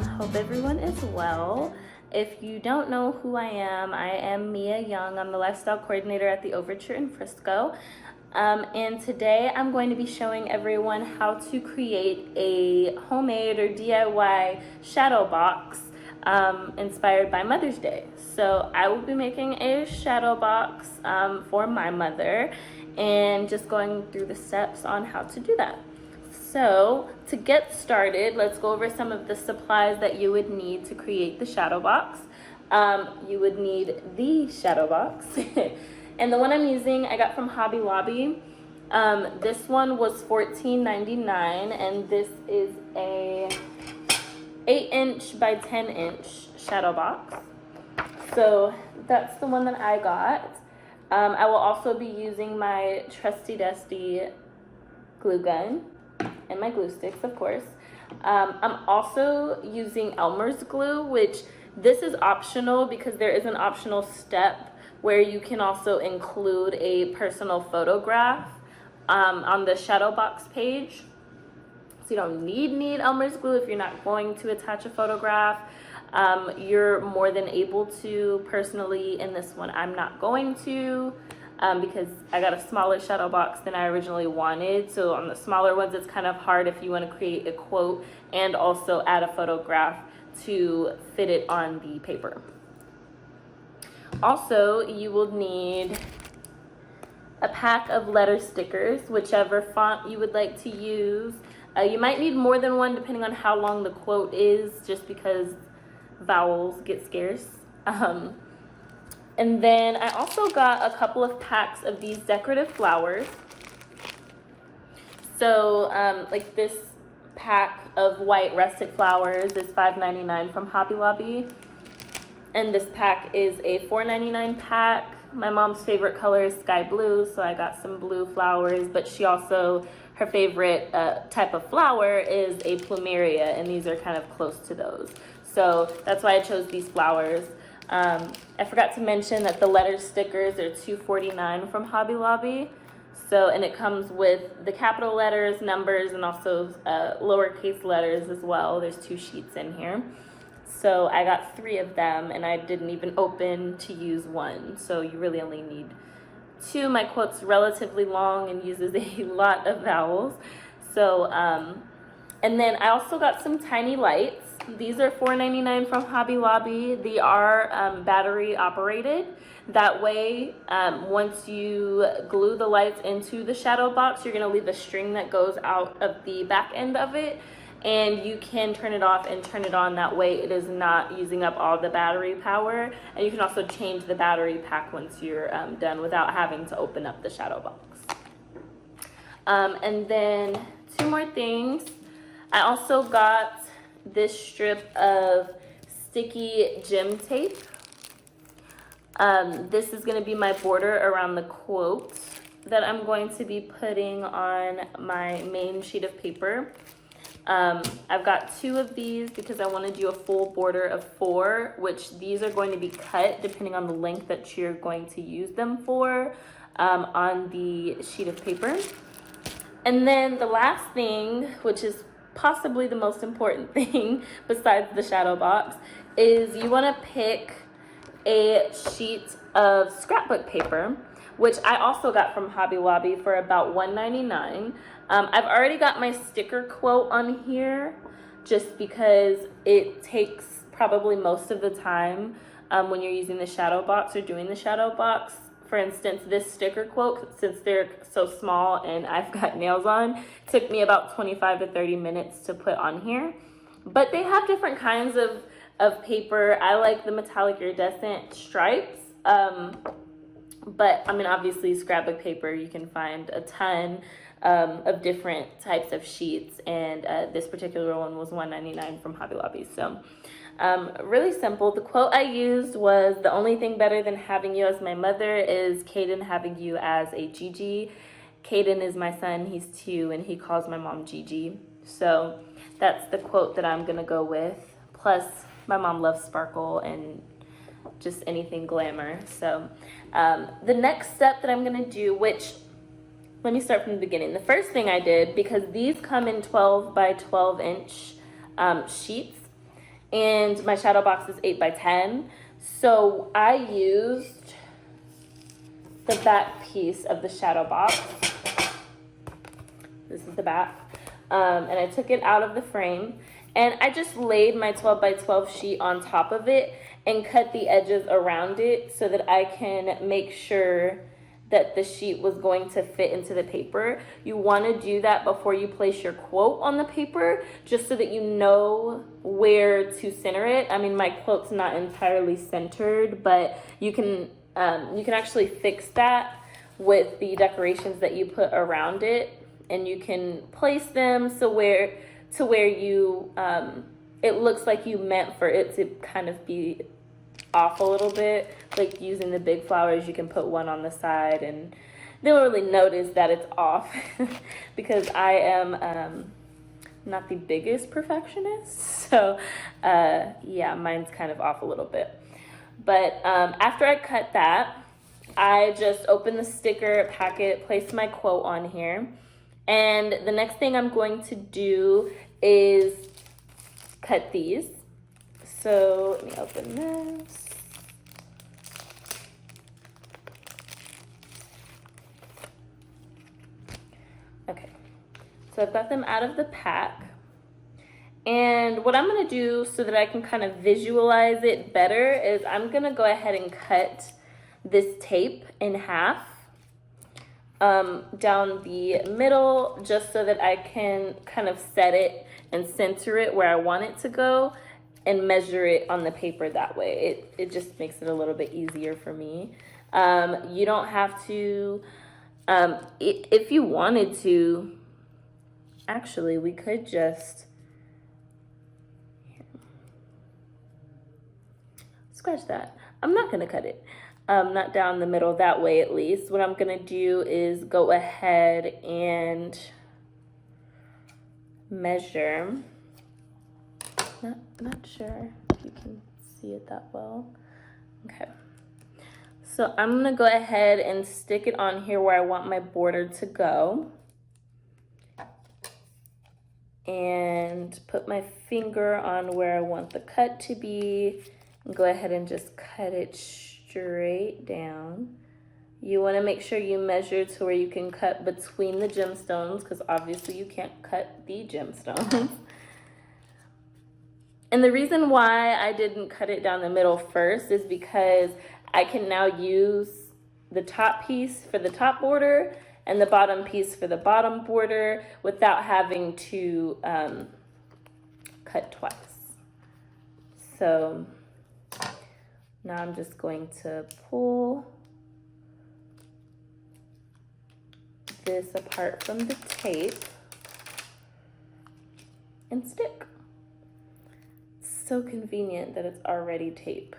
Hope everyone is well. If you don't know who I am Mia Young. I'm the lifestyle coordinator at the Overture in Frisco. And today I'm going to be showing everyone how to create a homemade or DIY shadow box inspired by Mother's Day. So I will be making a shadow box for my mother and just going through the steps on how to do that. So to get started, let's go over some of the supplies that you would need to create the shadow box. You would need the shadow box. And the one I'm using, I got from Hobby Lobby. This one was $14.99, and this is a 8-inch by 10-inch shadow box. So that's the one that I got. I will also be using my trusty dusty glue gun and my glue sticks, of course. I'm also using Elmer's glue, which this is optional because there is an optional step where you can also include a personal photograph on the shadow box page. So you don't need Elmer's glue if you're not going to attach a photograph. You're more than able to. Personally, in this one, I'm not going to. Because I got a smaller shadow box than I originally wanted. So on the smaller ones, it's kind of hard if you want to create a quote and also add a photograph to fit it on the paper. Also, you will need a pack of letter stickers, whichever font you would like to use. You might need more than one depending on how long the quote is, just because vowels get scarce. And then I also got a couple of packs of these decorative flowers. So like this pack of white rustic flowers is $5.99 from Hobby Lobby. And this pack is a $4.99 pack. My mom's favorite color is sky blue, so I got some blue flowers, but she also, her favorite type of flower is a plumeria, and these are kind of close to those. So that's why I chose these flowers. I forgot to mention that the letter stickers are $2.49 from Hobby Lobby. So, and it comes with the capital letters, numbers, and also lowercase letters as well. There's 2 sheets in here. So I got 3 of them, and I didn't even open to use one. So you really only need 2. My quote's relatively long and uses a lot of vowels. So, and then I also got some tiny lights. These are $4.99 from Hobby Lobby. They are battery operated. That way, once you glue the lights into the shadow box, you're gonna leave a string that goes out of the back end of it, and you can turn it off and turn it on. That way it is not using up all the battery power, and you can also change the battery pack once you're done without having to open up the shadow box. And then 2 more things. I also got this strip of sticky gem tape. This is going to be my border around the quote that I'm going to be putting on my main sheet of paper. I've got 2 of these because I want to do a full border of 4, which these are going to be cut depending on the length that you're going to use them for on the sheet of paper. And then the last thing, which is possibly the most important thing besides the shadow box, is you want to pick a sheet of scrapbook paper, which I also got from Hobby Lobby for about $1.99. I've already got my sticker quote on here just because it takes probably most of the time when you're using the shadow box or doing the shadow box. For instance, this sticker quote, since they're so small and I've got nails on, took me about 25 to 30 minutes to put on here. But they have different kinds of paper. I like the metallic iridescent stripes. But I mean, obviously scrapbook paper, you can find a ton of different types of sheets. And this particular one was $1.99 from Hobby Lobby. So really simple. The quote I used was, "The only thing better than having you as my mother is Caden having you as a Gigi." Caden is my son, he's 2, and he calls my mom Gigi. So that's the quote that I'm gonna go with. Plus, my mom loves sparkle and just anything glamour. So the next step that I'm gonna do, which, let me start from the beginning. The first thing I did, because these come in 12 by 12 inch sheets, and my shadow box is 8 by 10. So I used the back piece of the shadow box. This is the back. And I took it out of the frame, and I just laid my 12 by 12 sheet on top of it and cut the edges around it so that I can make sure that the sheet was going to fit into the paper. You want to do that before you place your quote on the paper, just so that you know where to center it. I mean, my quote's not entirely centered, but you can actually fix that with the decorations that you put around it, and you can place them so where you it looks like you meant for it to kind of be off a little bit. Like using the big flowers, you can put one on the side and they don't really notice that it's off because I am not the biggest perfectionist. So yeah, mine's kind of off a little bit. But after I cut that, I just opened the sticker packet, placed my quote on here. And the next thing I'm going to do is cut these. So let me open this. Okay, so I've got them out of the pack. And what I'm gonna do so that I can kind of visualize it better is I'm gonna go ahead and cut this tape in half down the middle, just so that I can kind of set it and center it where I want it to go and measure it on the paper that way. It just makes it a little bit easier for me. You don't have to, if you wanted to, actually, we could just, scratch that. I'm not gonna cut it. Not down the middle that way, at least. What I'm gonna do is go ahead and measure. Not sure if you can see it that well. Okay. So I'm gonna go ahead and stick it on here where I want my border to go. And put my finger on where I want the cut to be. And go ahead and just cut it straight down. You want to make sure you measure to where you can cut between the gemstones, because obviously you can't cut the gemstones. And the reason why I didn't cut it down the middle first is because I can now use the top piece for the top border and the bottom piece for the bottom border without having to cut twice. So now I'm just going to pull this apart from the tape and stick. It's so convenient that it's already tape.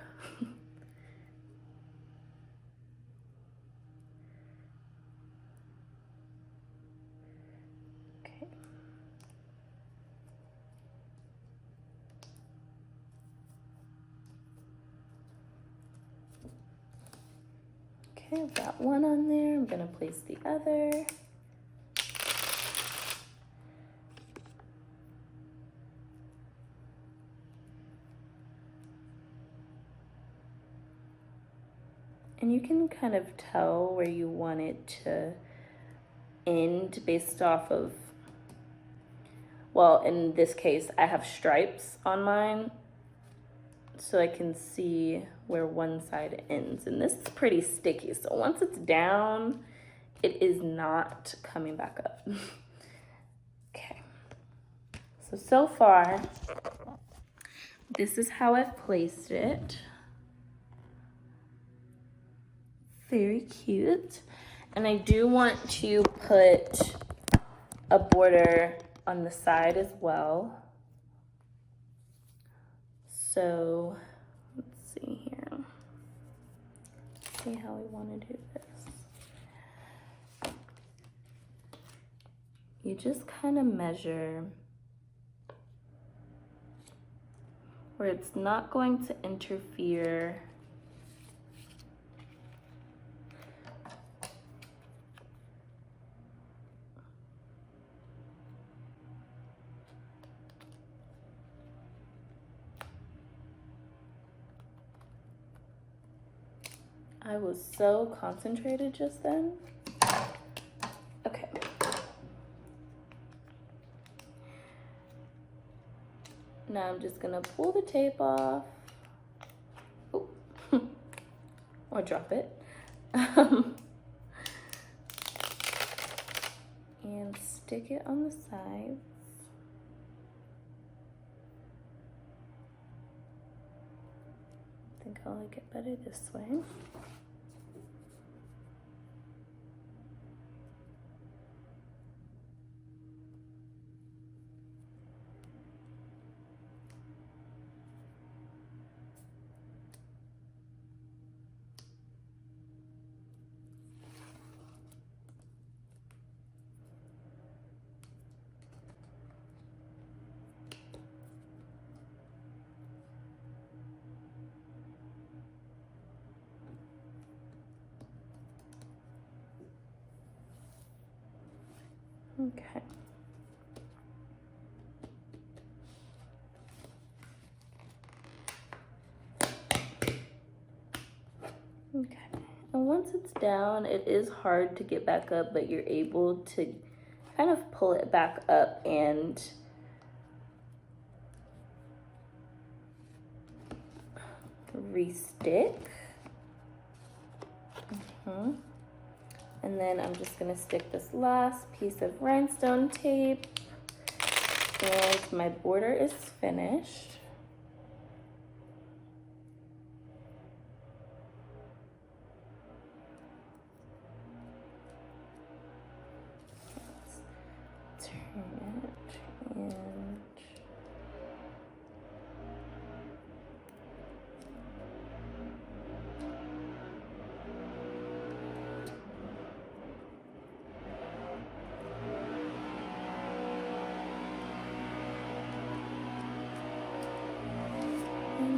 Okay, I've got one on there. I'm gonna place the other. And you can kind of tell where you want it to end based off of, well, in this case, I have stripes on mine, so I can see where one side ends. And this is pretty sticky, so once it's down, it is not coming back up. Okay, so far, this is how I've placed it. Very cute. And I do want to put a border on the side as well. So let's see here. Let's see how we want to do this. You just kind of measure where it's not going to interfere . I was so concentrated just then. Okay. Now I'm just gonna pull the tape off. Oh. Or drop it. And stick it on the side. I think I like it better this way. Okay. Okay. And once it's down, it is hard to get back up, but you're able to kind of pull it back up and re-stick. And then I'm just gonna stick this last piece of rhinestone tape, and my border is finished. Let's turn it and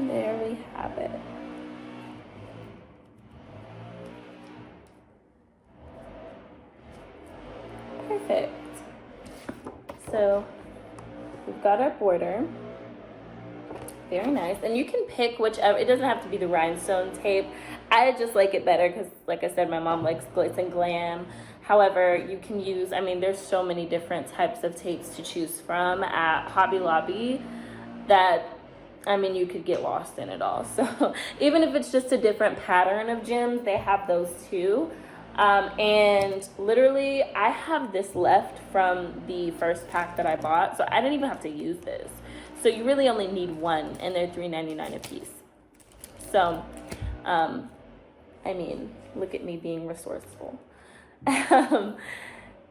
there we have it. Perfect. So we've got our border. Very nice. And you can pick whichever, it doesn't have to be the rhinestone tape. I just like it better because, like I said, my mom likes glitz and glam. However, you can use, I mean, there's so many different types of tapes to choose from at Hobby Lobby that, I mean, you could get lost in it all. So even if it's just a different pattern of gems, they have those too. And literally, I have this left from the first pack that I bought, so I didn't even have to use this. So you really only need one, and they're $3.99 a piece. So, I mean, look at me being resourceful.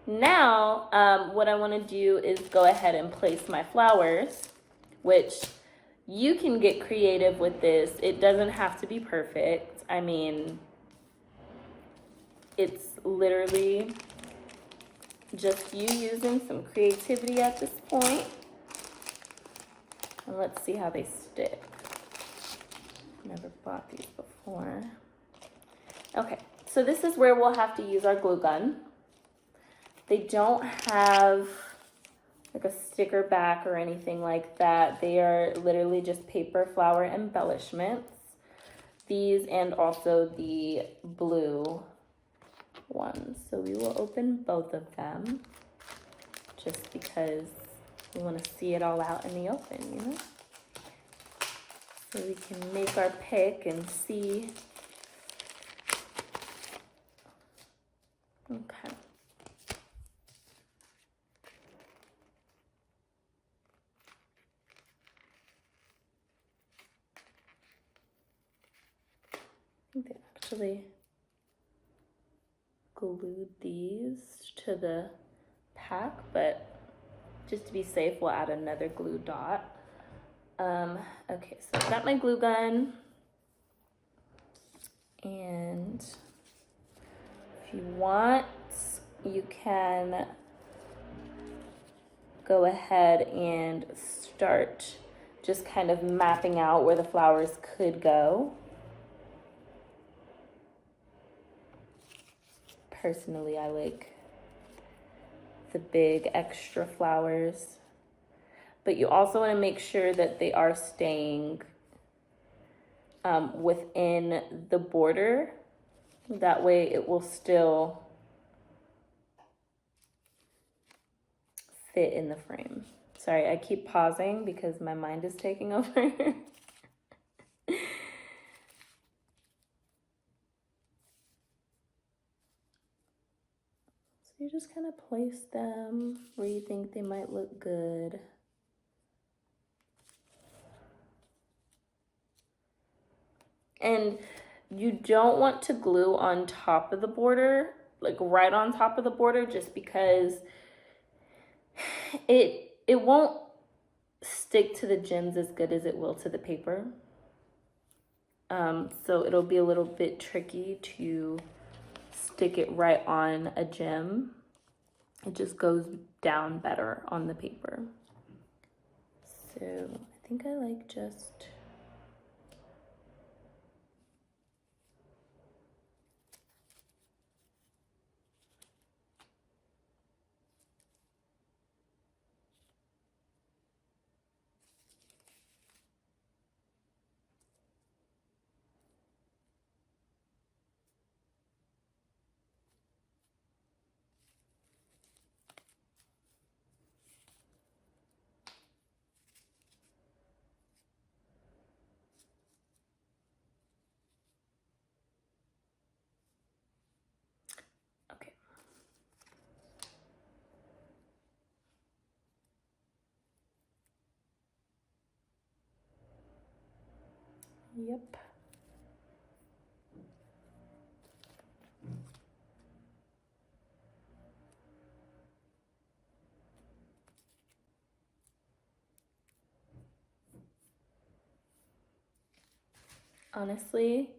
Now, what I want to do is go ahead and place my flowers, which you can get creative with this. It doesn't have to be perfect. I mean, it's literally just you using some creativity at this point. And let's see how they stick. Never bought these before. Okay, so this is where we'll have to use our glue gun. They don't have like a sticker back or anything like that. They are literally just paper flower embellishments. These and also the blue ones. So we will open both of them just because we want to see it all out in the open, you know? So we can make our pick and see. Okay. I think they actually glued these to the pack, but just to be safe, we'll add another glue dot. Okay, so I've got my glue gun, and if you want, you can go ahead and start just kind of mapping out where the flowers could go. Personally, I like the big extra flowers, but you also want to make sure that they are staying within the border That way it will still fit in the frame. Sorry, I keep pausing because my mind is taking over. So you just kind of place them where you think they might look good. And you don't want to glue on top of the border, like right on top of the border, just because it won't stick to the gems as good as it will to the paper. So it'll be a little bit tricky to stick it right on a gem. It just goes down better on the paper. So I think I like just okay. Yep. Honestly,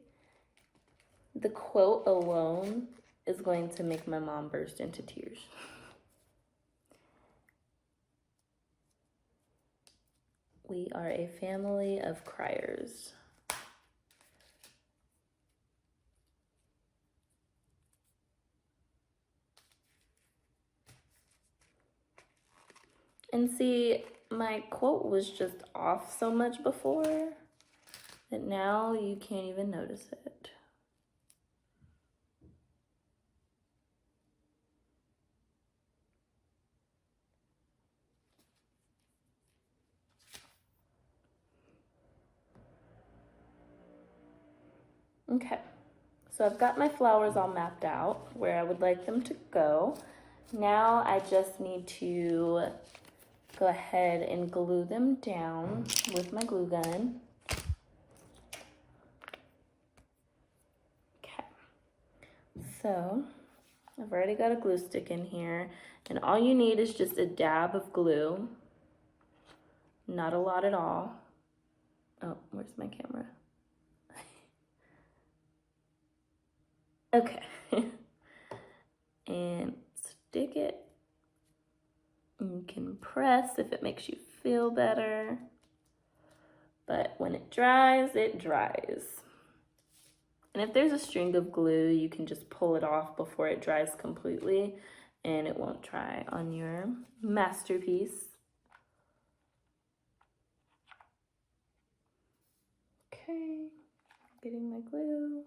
the quote alone is going to make my mom burst into tears. We are a family of criers. And see, my quote was just off so much before that now you can't even notice it. Okay, so I've got my flowers all mapped out where I would like them to go. Now I just need to go ahead and glue them down with my glue gun. Okay, so I've already got a glue stick in here, and all you need is just a dab of glue. Not a lot at all. Oh, where's my camera? Okay. And stick it. You can press if it makes you feel better. But when it dries, it dries. And if there's a string of glue, you can just pull it off before it dries completely, and it won't dry on your masterpiece. Okay, getting my glue.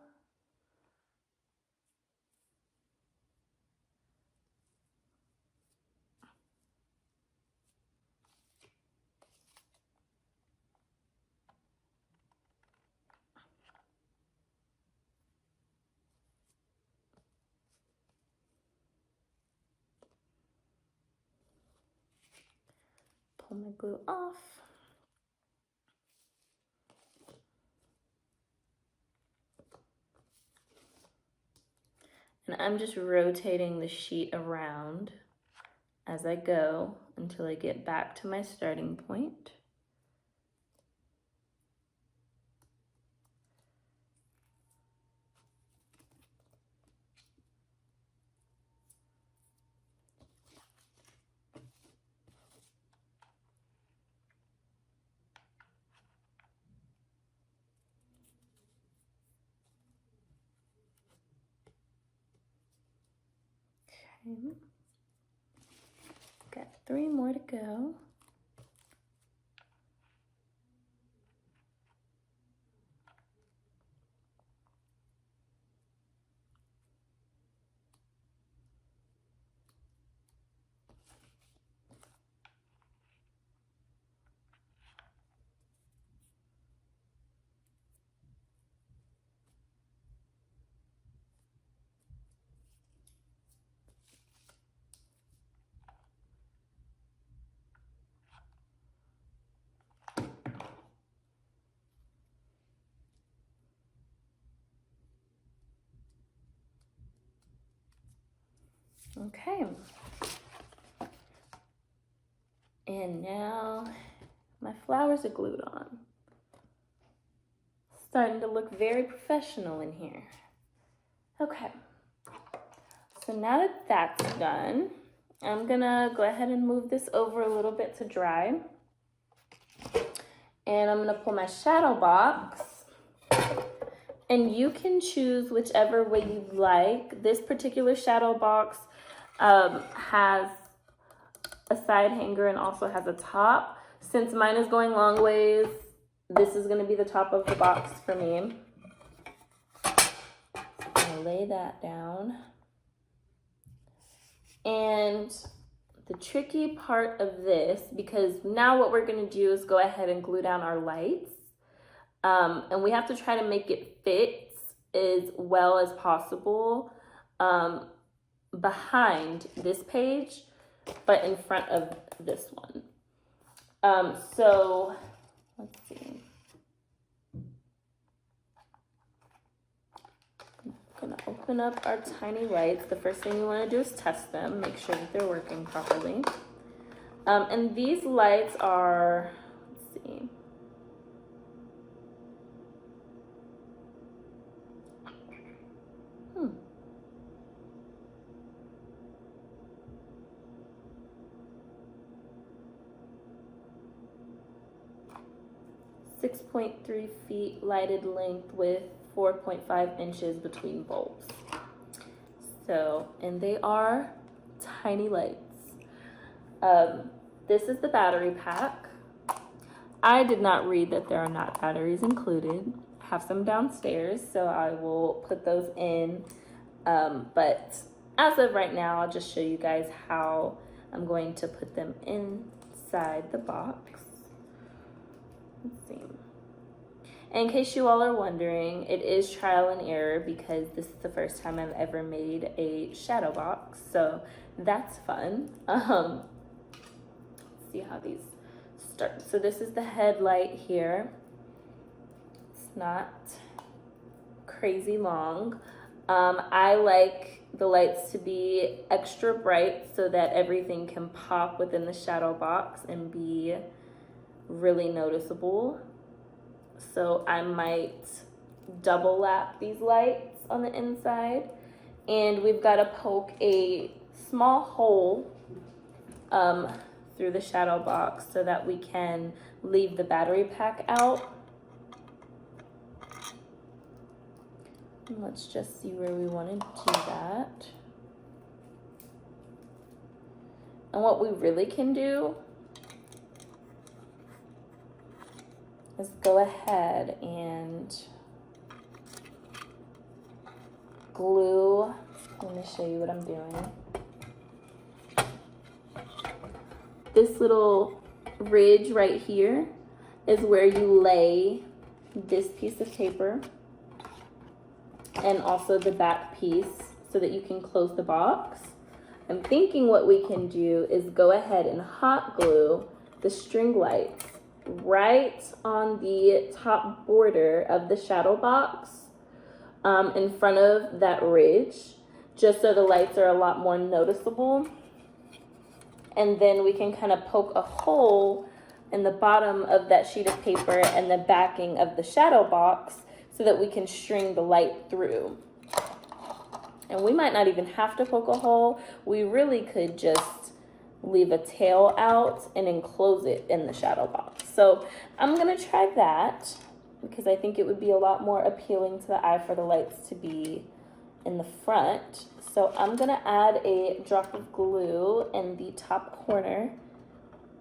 Pull my glue off. And I'm just rotating the sheet around as I go until I get back to my starting point. Okay. Got 3 more to go. Okay. And now my flowers are glued on. Starting to look very professional in here. Okay. So now that that's done, I'm gonna go ahead and move this over a little bit to dry. And I'm gonna pull my shadow box. And you can choose whichever way you like. This particular shadow box has a side hanger and also has a top. Since mine is going long ways, this is gonna be the top of the box for me. I'm gonna lay that down. And the tricky part of this, because now what we're gonna do is go ahead and glue down our lights. And we have to try to make it fit as well as possible behind this page, but in front of this one. So let's see. I'm gonna open up our tiny lights. The first thing you wanna do is test them, make sure that they're working properly. And these lights are, let's see. 6.3 feet lighted length with 4.5 inches between bulbs. So, and they are tiny lights. This is the battery pack. I did not read that there are not batteries included. I have some downstairs, so I will put those in. But as of right now, I'll just show you guys how I'm going to put them inside the box. Let's see. In case you all are wondering, it is trial and error because this is the first time I've ever made a shadow box, so that's fun. Let's see how these start. So this is the headlight here. It's not crazy long. I like the lights to be extra bright so that everything can pop within the shadow box and be really noticeable. So I might double lap these lights on the inside, and we've got to poke a small hole through the shadow box so that we can leave the battery pack out. And let's just see where we want to do that. And what we really can do is go ahead and glue. Let me show you what I'm doing. This little ridge right here is where you lay this piece of paper and also the back piece so that you can close the box. I'm thinking what we can do is go ahead and hot glue the string lights right on the top border of the shadow box in front of that ridge, just so the lights are a lot more noticeable. And then we can kind of poke a hole in the bottom of that sheet of paper and the backing of the shadow box so that we can string the light through. And we might not even have to poke a hole. We really could just leave a tail out and enclose it in the shadow box. So I'm gonna try that because I think it would be a lot more appealing to the eye for the lights to be in the front. So I'm gonna add a drop of glue in the top corner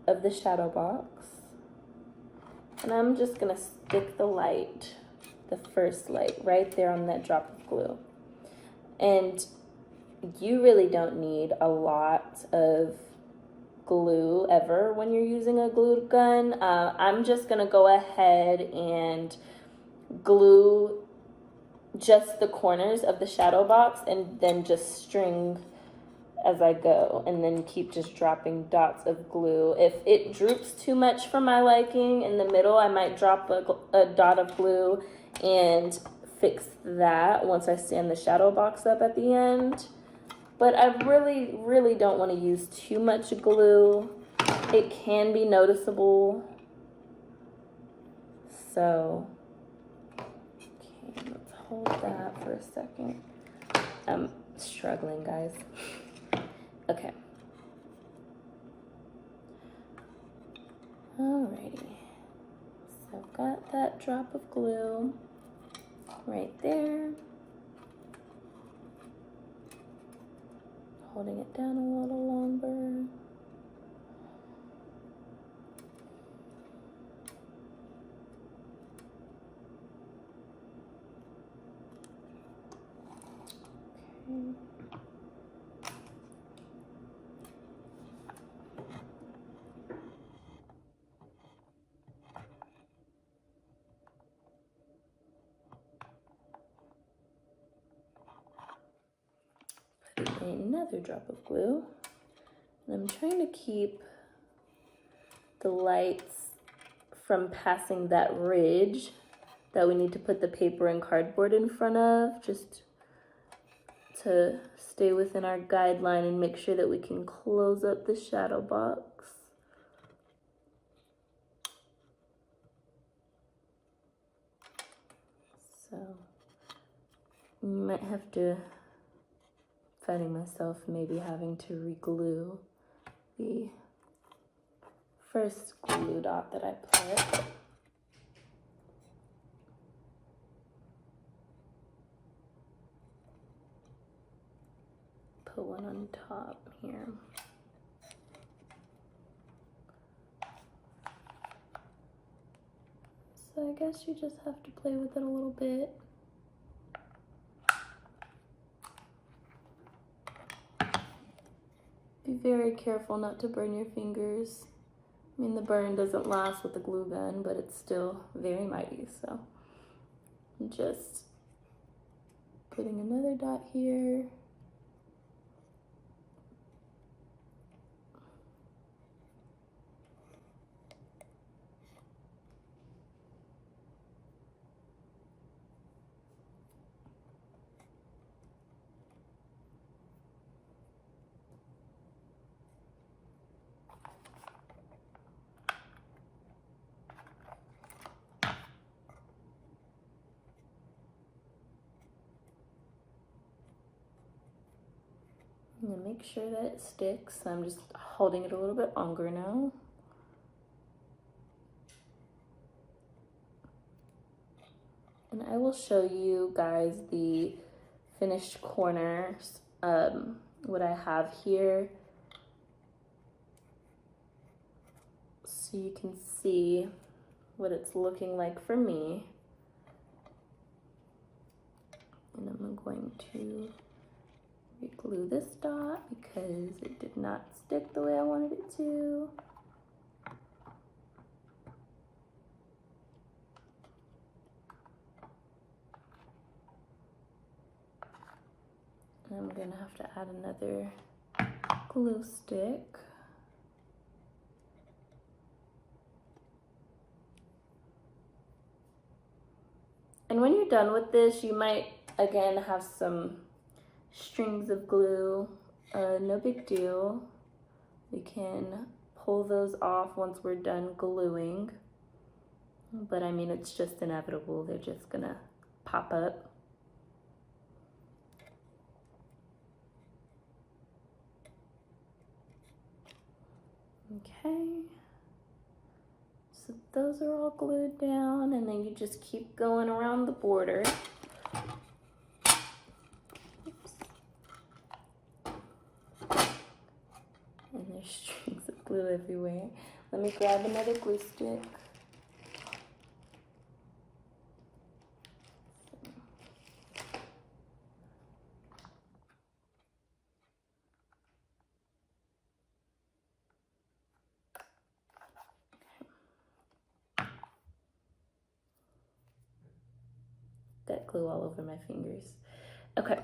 of the shadow box. And I'm just gonna stick the light, the first light, right there on that drop of glue. And you really don't need a lot of glue ever when you're using a glue gun. I'm just gonna go ahead and glue just the corners of the shadow box and then just string as I go, and then keep just dropping dots of glue. If it droops too much for my liking in the middle, I might drop a dot of glue and fix that once I stand the shadow box up at the end. but I really don't want to use too much glue. It can be noticeable. So, okay, let's hold that for a second. I'm struggling, guys. Okay. Alrighty. So I've got that drop of glue right there. Holding it down a little longer. Okay. Another drop of glue. And I'm trying to keep the lights from passing that ridge that we need to put the paper and cardboard in front of, just to stay within our guideline and make sure that we can close up the shadow box. So you might have to, finding myself maybe having to re-glue the first glue dot that I put. Put one on top here. So I guess you just have to play with it a little bit. Be very careful not to burn your fingers. I mean, the burn doesn't last with the glue gun, but it's still very mighty, so I'm just putting another dot here. And make sure that it sticks. I'm just holding it a little bit longer now. And I will show you guys the finished corners, what I have here, so you can see what it's looking like for me. And I'm going to re-glue this dot because it did not stick the way I wanted it to. And I'm gonna have to add another glue stick. And when you're done with this, you might again have some strings of glue. No big deal. We can pull those off once we're done gluing. But I mean, it's just inevitable. They're just gonna pop up. Okay. So those are all glued down, and then you just keep going around the border. And there's strings of glue everywhere. Let me grab another glue stick. Got glue all over my fingers. Okay.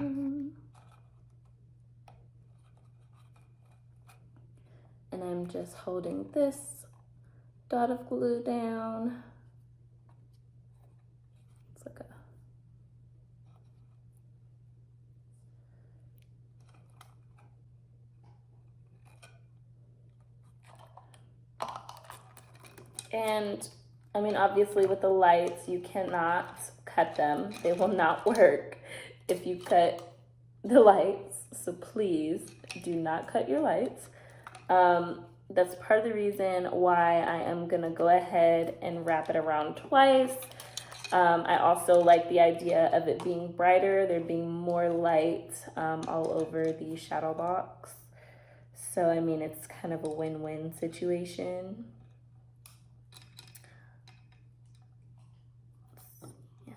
And I'm just holding this dot of glue down. It's like and I mean, obviously with the lights, you cannot cut them. They will not work if you cut the lights. So please do not cut your lights. That's part of the reason why I am gonna go ahead and wrap it around twice. I also like the idea of it being brighter, there being more light all over the shadow box. So, I mean, it's kind of a win-win situation. Yeah.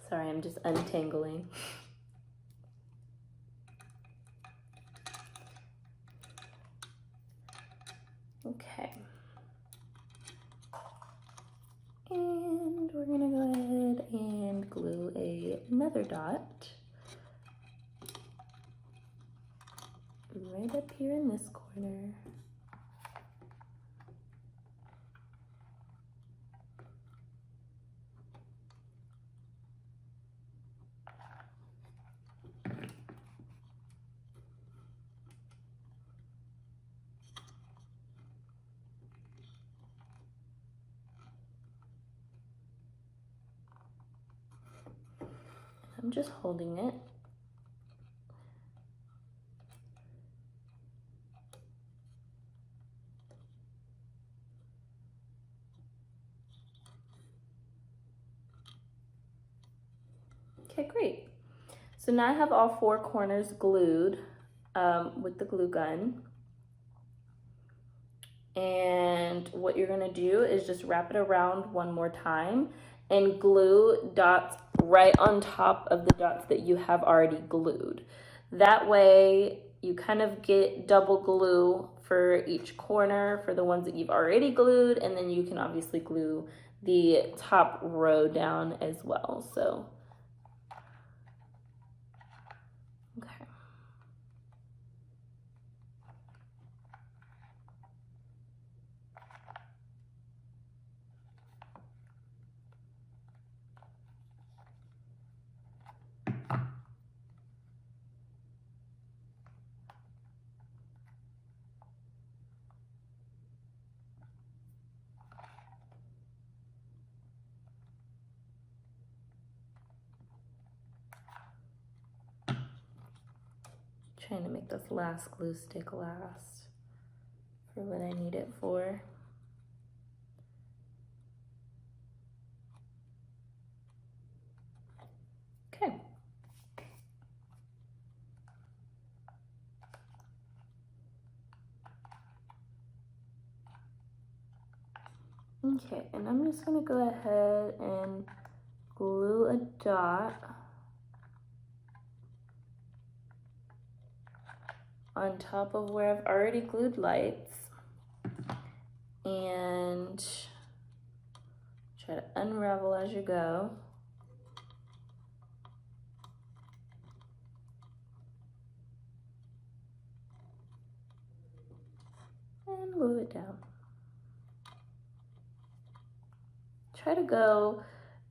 Sorry, I'm just untangling. Okay. And we're gonna go ahead and glue another dot right up here in this corner. I'm just holding it. Okay, great. So now I have all four corners glued with the glue gun. And what you're gonna do is just wrap it around one more time and glue dots right on top of the dots that you have already glued. That way you kind of get double glue for each corner for the ones that you've already glued, and then you can obviously glue the top row down as well. So, okay. Trying to make this last glue stick last for what I need it for. Okay. Okay, and I'm just gonna go ahead and glue a dot on top of where I've already glued lights and try to unravel as you go. And glue it down. Try to go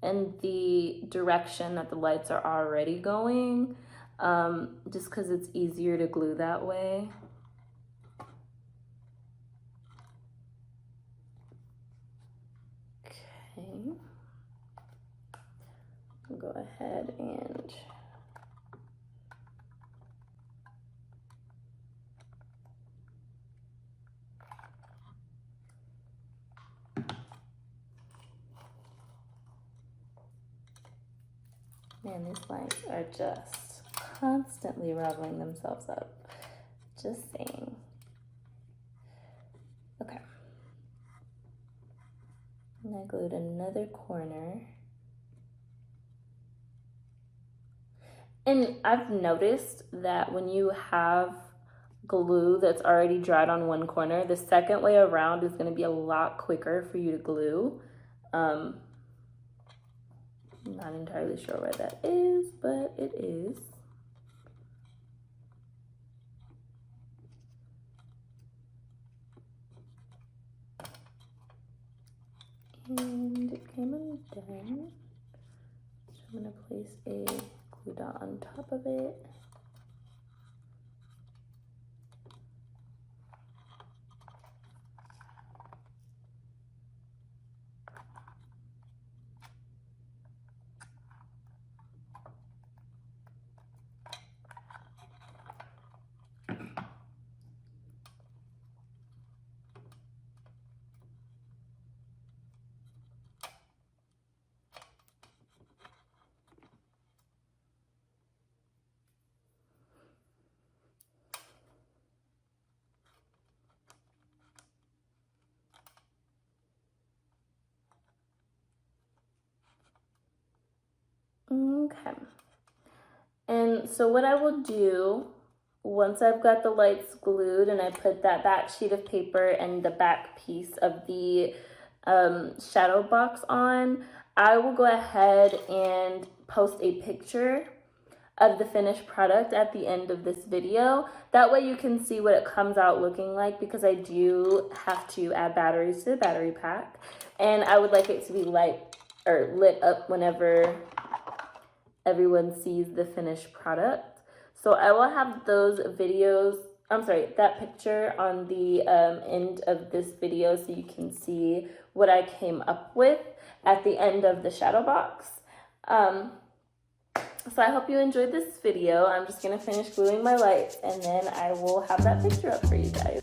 in the direction that the lights are already going, just because it's easier to glue that way. Okay. I'll go ahead and man, these lights are just constantly raveling themselves up. Just saying. Okay. And I glued another corner. And I've noticed that when you have glue that's already dried on one corner, the second way around is going to be a lot quicker for you to glue. I'm Not entirely sure where that is, but it is. And it came undone. So I'm going to place a glue dot on top of it. Okay. And so what I will do, once I've got the lights glued and I put that back sheet of paper and the back piece of the shadow box on, I will go ahead and post a picture of the finished product at the end of this video. That way you can see what it comes out looking like, because I do have to add batteries to the battery pack, and I would like it to be lit up whenever everyone sees the finished product. So I will have those videos, that picture on the end of this video so you can see what I came up with at the end of the shadow box. So I hope you enjoyed this video. I'm just gonna finish gluing my lights and then I will have that picture up for you guys.